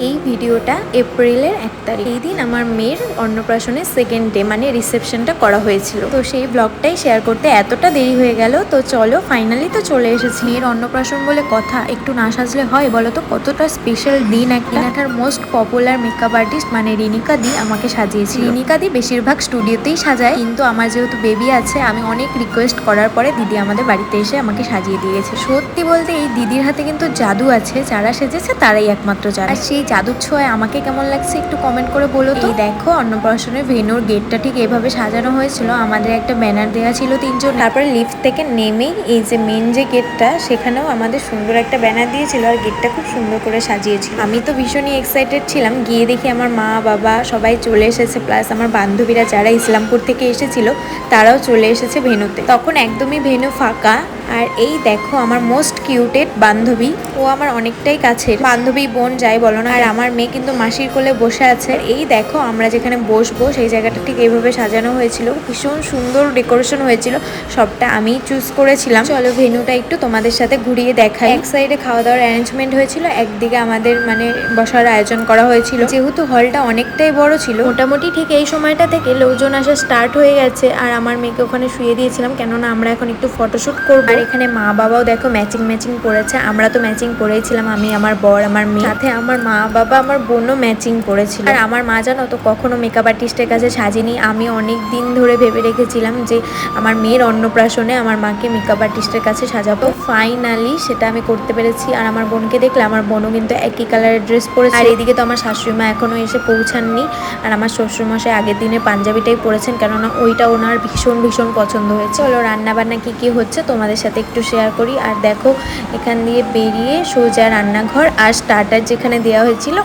এই ভিডিওটা এপ্রিলের 1 তারিখ। এই দিন আমার মেয়ের অন্নপ্রাশনের সেকেন্ড ডে, মানে রিসেপশনটা করা হয়েছিল। তো সেই ব্লগটাই শেয়ার করতে এতটা দেরি হয়ে গেল। তো চলো, ফাইনালি তো চলে এসেছি। মেয়ের অন্নপ্রাশন বলে কথা, একটু না সাজলে হয় বলো তো? কতটা স্পেশাল দিন একটা। এখানকার মোস্ট পপুলার মেকআপ আর্টিস্ট মানে রিনিকা দি আমাকে সাজিয়েছে। রিনিকা দি বেশিরভাগ স্টুডিওতেই সাজায়, কিন্তু আমার যেহেতু বেবি আছে, আমি অনেক রিকোয়েস্ট করার পরে দিদি আমাদের বাড়িতে এসে আমাকে সাজিয়ে দিয়েছে। সত্যি বলতে এই দিদির হাতে কিন্তু জাদু আছে, যারা সেজেছে তারাই একমাত্র জানে। আর সেই জাদুর ছোঁয়ায় আমাকে কেমন লাগছে একটু কমেন্ট করে বলো তো। এই দেখো, অন্নপ্রাশনের ভেন্যুর গেটটা ঠিক এভাবে সাজানো হয়েছিল। আমাদের একটা ব্যানার দেওয়া ছিল 3জন। তারপরে লিফট থেকে নেমেই এই যে মেন যে গেটটা, সেখানেও আমাদের সুন্দর একটা ব্যানার দিয়েছিল, আর গেটটা খুব সুন্দর করে সাজিয়েছিল। আমি তো ভীষণই এক্সাইটেড ছিলাম। গিয়ে দেখি আমার মা বাবা সবাই চলে এসেছে, প্লাস আমার বান্ধবীরা যারা ইসলামপুর থেকে এসেছিল তারাও চলে এসেছে ভেন্যুতে। তখন একদমই ভেন্যু ফাঁকা। আর এই দেখো আমার মোস্ট কিউটেড বান্ধবী, ও আমার অনেকটাই কাছের বান্ধবী, বোন যাই বলো না। আর আমার মেয়ে কিন্তু মাসির কোলে বসে আছে। এই দেখো আমরা যেখানে বসবো সেই জায়গাটা ঠিক এইভাবে সাজানো হয়েছিল, ভীষণ সুন্দর ডেকোরেশন হয়েছিল, সবটা আমি চুজ করেছিলাম। চলো ভেন্যুটা একটু তোমাদের সাথে ঘুরিয়ে দেখাই। এক সাইডে খাওয়া দাওয়ার অ্যারেঞ্জমেন্ট হয়েছিল, একদিকে আমাদের মানে বসার আয়োজন করা হয়েছিল। যেহেতু হলটা অনেকটাই বড় ছিল, মোটামুটি ঠিক এই সময়টা থেকে লোকজন আসা স্টার্ট হয়ে গেছে। আর আমার মেয়েকে ওখানে শুয়ে দিয়েছিলাম, কেননা আমরা এখন একটু ফটোশুট করবো। আর এখানে মা বাবাও দেখো ম্যাচিং পরেছে। আমরা তো ম্যাচিং পরেছিলাম, আমি, আমার বর, আমার মেয়ে, সাথে আমার মা বাবা, আমার বোনও ম্যাচিং পরেছিল। আর আমার মা জানো তো কখনো মেকআপ আর্টিস্টের কাছে সাজিনি। আমি অনেক দিন ধরে ভেবে রেখেছিলাম যে আমার মেয়ের অন্নপ্রাশনে আমার মাকে মেকআপ আর্টিস্টের কাছে সাজাবো। ফাইনালি সেটা আমি করতে পেরেছি। আর আমার বোনকে দেখলে, আমার বোনও কিন্তু একই কালারের ড্রেস পরেছে। আর এদিকে তো আমার শাশুড়ি মা এখনো এসে পৌঁছাননি। আর আমার শ্বশুরমশাই আগের দিনের পাঞ্জাবিটাই পরেছেন, কেননা ওইটা ওনার ভীষণ পছন্দ হয়েছে। চলো রান্না বান্না কি হচ্ছে তোমাদের সাথে একটু শেয়ার করি। আর দেখো এখান দিয়ে বেরিয়ে সোজা রান্নাঘর, আর স্টার্টার যেখানে দেওয়া হয়েছিল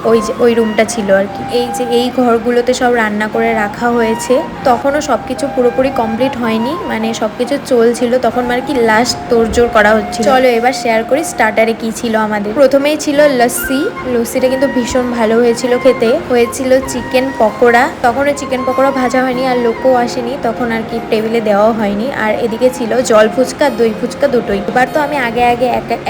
ওই রুমটা ছিল আর কি। এই যে এই ঘরগুলোতে সব রান্না করে রাখা হয়েছে। তখনও সবকিছু পুরোপুরি কমপ্লিট হয়নি, মানে সবকিছু চলছিল তখন, মানে কি লাস্ট তোড়জোড় করা হচ্ছিল। চলো এবার শেয়ার করি স্টার্টারে কি ছিল আমাদের। প্রথমেই ছিল লস্যিটা কিন্তু ভীষণ ভালো হয়েছিল খেতে। হয়েছিল চিকেন পকোড়া, তখন ওই চিকেন পকোড়া ভাজা হয়নি আর লোকও আসেনি তখন আর কি, টেবিলে দেওয়াও হয়নি। আর এদিকে ছিল জল ফুচকা, দই ফুচকা দুটোই। এবার তো আমি আগে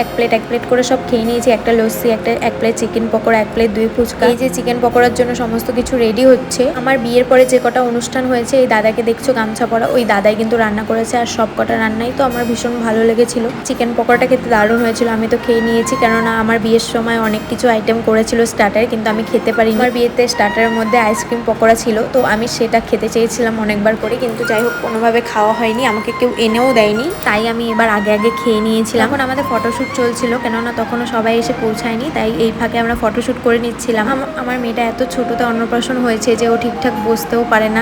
এক প্লেট করে সব খেয়ে নিয়েছি। একটা লস্যি, এক প্লেট চিকেন পকোড়া, এক প্লেট দই ফুচকা। এই যে চিকেন পকোড়ার জন্য সমস্ত কিছু রেডি হচ্ছে। আমার বিয়ের পরে যে কটা অনুষ্ঠান হয়েছে, এই দাদাকে দেখছো গামছা পরা, ওই দাদাই কিন্তু রান্না করেছে। আর সব কটা রান্নাই তো আমার ভীষণ ভালো লেগেছিল। চিকেন পকোড়াটা খেতে দারুণ হয়েছিল। আমি তো খেয়ে নিয়েছি, কেননা আমার বিয়ের সময় অনেক কিছু আইটেম করেছিল স্টার্টারে, কিন্তু আমি খেতে পারিনি। আমার বিয়েতে স্টার্টারের মধ্যে আইসক্রিম পকোড়া ছিল, তো আমি সেটা খেতে চেয়েছিলাম অনেকবার করে, কিন্তু যাই হোক কোনোভাবে খাওয়া হয়নি, আমাকে কেউ এনেও দেয়নি। তাই আমি এবার আগে খেয়ে নিয়েছিলাম। এখন আমাদের ফটোশ্যুট চলছিল, কেননা তখনও সবাই এসে পৌঁছায়নি, তাই এই ফাঁকে আমরা ফটোশ্যুট করে নিচ্ছিলাম। আমার মেয়েটা এত ছোটোতে অন্নপ্রাশন হয়েছে যে ও ঠিকঠাক বসতেও পারে না।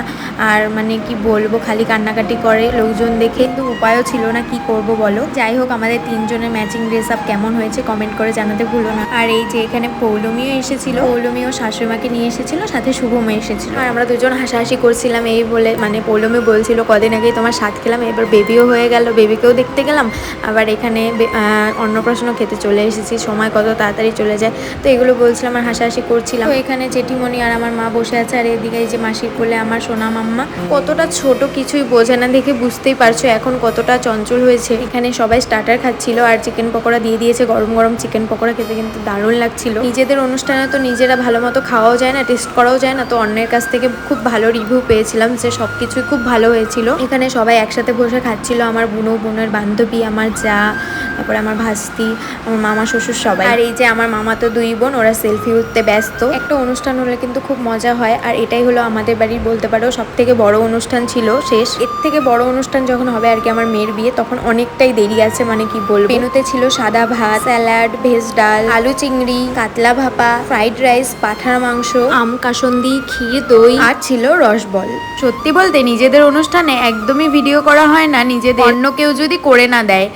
আর মানে কি বলবো, খালি কান্নাকাটি করে লোকজন দেখে, কিন্তু উপায়ও ছিল না, কি করব বলো। যাই হোক আমাদের 3জনের ম্যাচিং ড্রেস আপ কেমন হয়েছে কমেন্ট করে জানাতে ভুলো না। আর এই যে এখানে পৌলমীও এসেছিল, পৌলমীও শাশুড়িমাকে নিয়ে এসেছিল, সাথে শুভমও এসেছিল। আর আমরা দুজন হাসাহাসি করছিলাম এই বলে, মানে পৌলমী বলছিল কদিন আগেই তোমার স্বাদ খেলাম, এবার বেবিও হয়ে গেল, বেবিকেও দেখতে গেলাম, আবার এখানে অন্নপ্রাশনও খেতে চলে এসেছি, সময় কত তাড়াতাড়ি চলে যায়। তো এগুলো বলছিলাম আর হাসাহাসি করছিলাম। তো এখানে জেঠিমণি আর আমার মা বসে আছে, আর এদিকে এই যে মাসির কোলে আমার সোনা মাম্মা। কতটা ছোট কিছুই বোঝে না, দেখে বুঝতেই পারছো এখন কতটা চঞ্চল হয়েছে। এখানে সবাই স্টার্টার খাচ্ছিল, আর চিকেন পকোড়া দিয়ে দিয়েছে, গরম চিকেন পকোড়া খেতে কিন্তু দারুণ লাগছিল। নিজেদের অনুষ্ঠানে তো নিজেরা ভালো মতো খাওয়াও যায় না, টেস্ট করাও যায় না, তো অন্যের কাছ থেকে খুব ভালো রিভিউ পেয়েছিলাম যে সবকিছুই খুব ভালো হয়েছিল। এখানে সবাই একসাথে বসে খাচ্ছিল, আমার বোনের বান্ধবী, আমার যা, তারপরে আমার ভাস্তি, আমার মামা শ্বশুর সবাই। আর এই যে আমার মামা তো 2 বোন, ওরা সেলফি উঠতে ব্যস্ত। একটা অনুষ্ঠান হলে কিন্তু খুব মজা হয়, আর এটাই হলো আমাদের বাড়ির বলতে পারো সব থেকে বড় অনুষ্ঠান ছিল শেষ। এর থেকে বড় অনুষ্ঠান যখন হবে আর কি আমার মেয়ের বিয়ে, তখন অনেকটাই দেরি আছে, মানে কি বলবো। মেনুতে ছিল সাদা ভাত, স্যালাড, ভেজ ডাল, আলু চিংড়ি, কাতলা ভাপা, ফ্রাইড রাইস, পাঠার মাংস, আম কাসন্দি, ক্ষীর, দই, আর ছিল রসবল। সত্যি বলতে নিজেদের অনুষ্ঠানে একদমই ভিডিও করা হয় না, নিজেদের অন্য কেউ যদি করে না দেয়।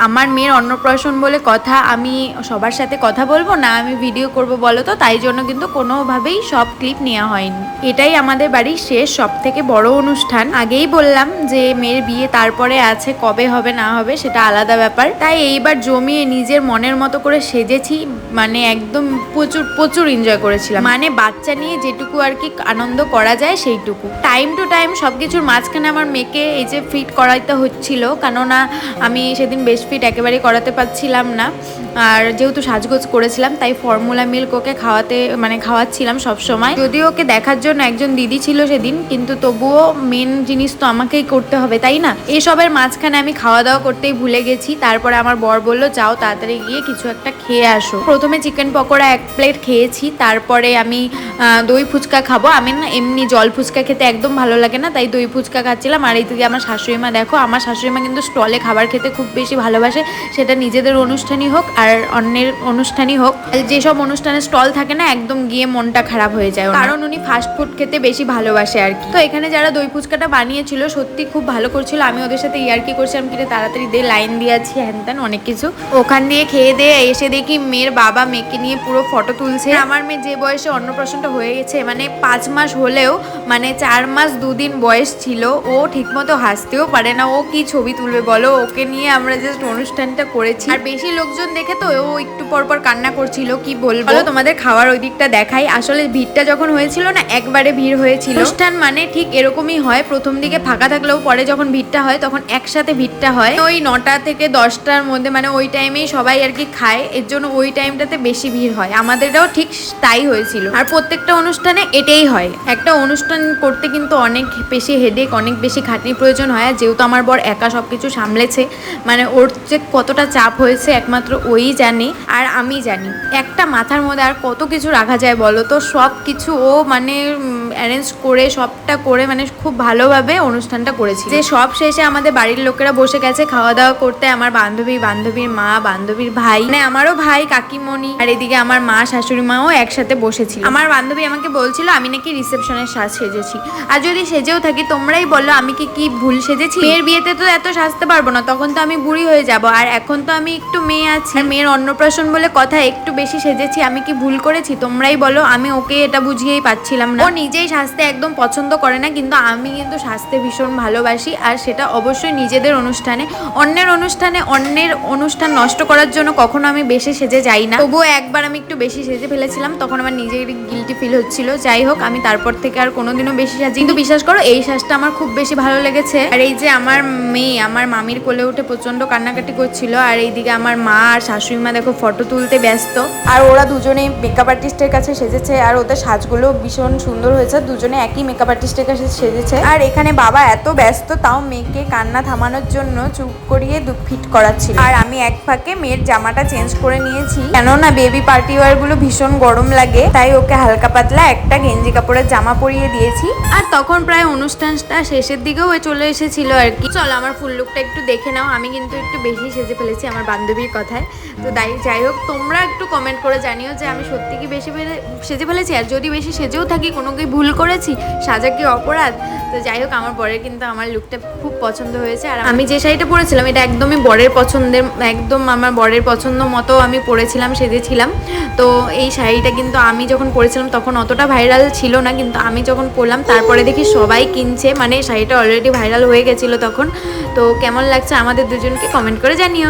আমার মেয়ের অন্নপ্রাশন বলে কথা, আমি সবার সাথে কথা বলবো না, আমি ভিডিও করব বলো তো, তাই জন্য কিন্তু কোনোভাবেই সব ক্লিপ নেওয়া হয়নি। এটাই আমাদের বাড়ির শেষ সব থেকে বড় অনুষ্ঠান। আগেই বললাম যে মেয়ের বিয়ে তারপরে আছে, কবে হবে না হবে সেটা আলাদা ব্যাপার। তাই এইবার জমিয়ে নিজের মনের মতো করে সেজেছি, মানে একদম প্রচুর এনজয় করেছিলাম। মানে বাচ্চা নিয়ে যেটুকু আর কি আনন্দ করা যায় সেইটুকু। টাইম টু টাইম সবকিছুর মাঝখানে আমার মেয়েকে এই যে ফিট করাইতে হচ্ছিল, কেননা আমি সেদিন বেশ ব্রেস্ট ফিড একেবারেই করাতে পারছিলাম না। আর যেহেতু সাজগোজ করেছিলাম তাই ফর্মুলা মিল্ক ওকে খাওয়াচ্ছিলাম সব সময়। যদিও ওকে দেখার জন্য একজন দিদি ছিল সেদিন, কিন্তু তবুও মেন জিনিস তো আমাকেই করতে হবে, তাই না? এসবের মাঝখানে আমি খাওয়া দাওয়া করতেই ভুলে গেছি। তারপরে আমার বর বললো যাও তাড়াতাড়ি গিয়ে কিছু একটা খেয়ে আসো। প্রথমে চিকেন পকোড়া 1 প্লেট খেয়েছি, তারপরে আমি দই ফুচকা খাবো। আমি না এমনি জল ফুচকা খেতে একদম ভালো লাগে না, তাই দই ফুচকা খাচ্ছিলাম। আর এইদিকে আমার শাশুড়ি মা, দেখো আমার শাশুড়ি মা কিন্তু স্টলে খাবার খেতে খুব বেশি ভালোবাসে, সেটা নিজেদের অনুষ্ঠানই হোক আর অন্যের অনুষ্ঠানই হোক। যেসব অনুষ্ঠানে স্টল থাকে না, একদম গিয়ে মনটা খারাপ হয়ে যায়, কারণ উনি ফাস্ট ফুড খেতে বেশি ভালোবাসে আর কি। তো এখানে যারা দই ফুচকাটা বানিয়েছিল সত্যি খুব ভালো করছিল। আমি ওদের সাথে ইয়ার্কি করছিলাম, কিরে তাড়াতাড়ি দিয়ে লাইন দিয়েছি হ্যান ত্যান অনেক কিছু। ওখান দিয়ে খেয়ে দিয়ে এসে দেখি মেয়ের বাবা মেয়েকে নিয়ে পুরো ফটো তুলছে। আমার মেয়ে যে বয়সে অন্নপ্রাশনটা হয়ে গেছে, মানে 5 মাস হলেও মানে 4 মাস 2 দিন বয়স ছিল, ও ঠিকমতো হাসতেও পারে না। ও কি ছবি তুলবে বলো? ওকে নিয়ে আমরা জাস্ট অনুষ্ঠানটা করেছি। আর বেশি লোকজন দেখে তো ও একটু পরপর কান্না করছিল। কি বলবো তোমাদের, খাওয়ার ওই দিকটা দেখাই। আসলে ভিড়টা যখন হয়েছিল না, একবারে ভিড় হয়েছিল। অনুষ্ঠান মানে ঠিক এরকমই হয়, প্রথম দিকে ফাঁকা থাকলেও পরে যখন ভিড়টা হয় তখন একসাথে ভিড়টা হয়। ওই 9টা থেকে 10টার মধ্যে, মানে ওই টাইমেই সবাই আর কি খায়, এর জন্য ওই টাইমটাতে বেশি ভিড় হয়। আমাদেরটাও ঠিক তাই হয়েছিল। আর প্রত্যেকটা অনুষ্ঠানে এটাই হয়। একটা অনুষ্ঠান করতে কিন্তু অনেক বেশি হেডেক, অনেক বেশি খাটনির প্রয়োজন হয়। আর যেহেতু আমার বর একা সবকিছু সামলেছে, মানে ওর যে কতটা চাপ হয়েছে একমাত্র ওই জানে আর আমি জানি। একটা মাথার মধ্যে আর কত কিছু রাখা যায় বলো তো? সব কিছু ও মানে অ্যারেঞ্জ করে সবটা করে মানে খুব ভালোভাবে অনুষ্ঠানটা করেছি। যে সব শেষে আমাদের বাড়ির লোকেরা বসে গেছে খাওয়া দাওয়া করতে। আমার বান্ধবীর মা, বান্ধবীর ভাই, মানে আমারও ভাই, কাকিমণি, আর এদিকে আমার মা, শাশুড়ি মাও একসাথে বসেছিল। আমার বান্ধবী আমাকে বলছিল আমি নাকি রিসেপশনের সাজ সেজেছি। আর যদি সেজেও থাকি তোমরাই বলো আমি কি ভুল সেজেছি? মেয়ের বিয়েতে তো এত সাজতে পারবো না, তখন তো আমি বুড়ি হয়ে যাব। আর এখন তো আমি একটু মেয়ে আছি, মেয়ের অন্নপ্রাশন বলে কথা, একটু বেশি সেজেছি। আমি কি ভুল করেছি? তোমরাই বলো। আমি ওকে এটা বুঝিয়েই পাচ্ছিলাম না। ও নিজেই সাজতে একদম পছন্দ করে না, কিন্তু আমি কিন্তু সাজতে ভীষণ ভালোবাসি। আর সেটা অবশ্যই নিজেদের অনুষ্ঠানে। অন্যের অনুষ্ঠান নষ্ট করার জন্য কখনো আমি বেশি সেজে যাই না। তবুও একবার আমি একটু বেশি সেজে ফেলেছিলাম, তখন আমার নিজের গিল্টি ফিল হচ্ছিল। যাই হোক, আমি তারপর থেকে আর কোনোদিনও বেশি সাজি। কিন্তু বিশ্বাস করো এই সাজটা আমার খুব বেশি ভালো লেগেছে। আর এই যে আমার মেয়ে আমার মামির কোলে উঠে প্রচন্ড কান্নাকাটি করছিল, আর এইদিকে আমার মা আর শাশুড়ি মা দেখো ফটো তুলতে ব্যস্ত। আর ওরা দুজনেই মেকআপ আর্টিস্টের কাছে সেজেছে, আর ওদের সাজগুলো ভীষণ সুন্দর হয়েছে। দুজনে একই মেকআপ আর্টিস্টের কাছে সেজেছে। আর এখানে বাবা এত ব্যস্ত, তাও মেয়েকে কান্না থামানোর জন্য চুপ করিয়ে ফিট করাচ্ছিল। আর আমি এক ফাঁকে মেয়ের জামাটা চেঞ্জ করে নিয়েছি, কেননা বেবি পার্টি ওয়ার গুলো ভীষণ গরম লাগে, তাই ওকে হালকা পাতলা একটা গেঞ্জি কাপড়ের জামা পরিয়ে দিয়েছি। আর তখন প্রায় অনুষ্ঠানটা শেষের দিকেও চলে এসেছিল আর কি। চলো আমার ফুল লুকটা একটু দেখে নাও। আমি কিন্তু একটু বেশি সেজে ফেলেছি আমার বান্ধবীর কথায়। তো যাই হোক, তোমরা একটু কমেন্ট করে জানিও যে আমি সত্যি কি বেশি সেজে ফেলেছি, আর যদি বেশি সেজেও থাকি কোনো কি ভুল করেছি, সাজা কি অপরাধ? তো যাই হোক, আমার বরের কিন্তু আমার লুকটা খুব পছন্দ হয়েছে। আর আমি যে শাড়িটা পরেছিলাম এটা একদমই বরের পছন্দের, একদম আমার বরের পছন্দ মতো আমি পরেছিলাম, সেজেছিলাম। তো এই শাড়িটা কিন্তু আমি যখন পরেছিলাম তখন অতটা ভাইরাল ছিল না, কিন্তু আমি যখন পরলাম তারপরে দেখি সবাই কিনছে, মানে শাড়িটা অলরেডি ভাইরাল হয়ে গেছিলো তখন। তো কেমন লাগছে আমাদের দুজনকে কমেন্ট করে জানিও।